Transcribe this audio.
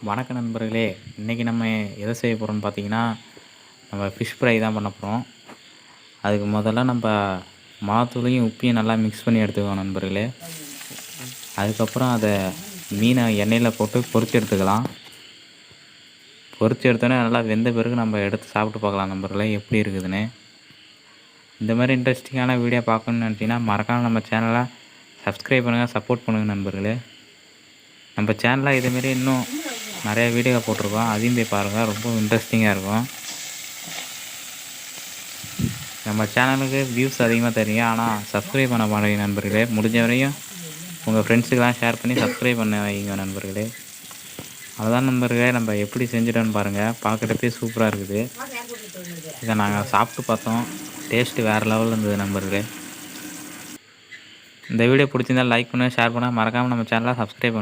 வணக்க நண்பர்களே, இன்றைக்கி நம்ம எதை செய்ய போகிறோம்னு பார்த்தீங்கன்னா, நம்ம ஃபிஷ் ஃப்ரை தான் பண்ண போகிறோம். அதுக்கு முதல்ல நம்ம மாத்தூளையும் உப்பையும் நல்லா மிக்ஸ் பண்ணி எடுத்துக்குவோம் நண்பர்களே. அதுக்கப்புறம் அதை மீனை எண்ணெயில் போட்டு பொரிச்சு எடுத்துக்கலாம். பொரிச்சு எடுத்தோன்னே நல்லா வெந்த பிறகு நம்ம எடுத்து சாப்பிட்டு பார்க்கலாம் நண்பர்களே, எப்படி இருக்குதுன்னு. இந்த மாதிரி இன்ட்ரெஸ்டிங்கான வீடியோ பார்க்கணுன்னு நினச்சிங்கன்னா மறக்காமல் நம்ம சேனலை சப்ஸ்கிரைப் பண்ணுங்கள், சப்போர்ட் பண்ணுங்கள் நண்பர்களே. நம்ம சேனலில் இதேமாரி இன்னும் நிறைய வீடியோ போட்டிருக்கோம், அதையும் போய் பாருங்கள், ரொம்ப இன்ட்ரெஸ்டிங்காக இருக்கும். நம்ம சேனலுக்கு வியூஸ் அதிகமாக தரீங்க, ஆனால் சப்ஸ்கிரைப் பண்ண மாட்டேங்க நண்பர்களே. முடிஞ்ச வரையும் உங்கள் ஃப்ரெண்ட்ஸுக்கெலாம் ஷேர் பண்ணி சப்ஸ்கிரைப் பண்ண வைங்க நண்பர்களே. அதுதான் நண்பர்களே, நம்ம எப்படி செஞ்சுட்டோன்னு பாருங்கள், பார்க்குறப்பே சூப்பராக இருக்குது. இதை நாங்கள் சாப்பிட்டு பார்த்தோம், டேஸ்ட்டு வேறு லெவலில் இருந்தது நண்பர்களே. இந்த வீடியோ பிடிச்சிருந்தால் லைக் பண்ணுங்கள், ஷேர் பண்ணுங்கள், மறக்காமல் நம்ம சேனலை சப்ஸ்கிரைப் பண்ணுங்கள்.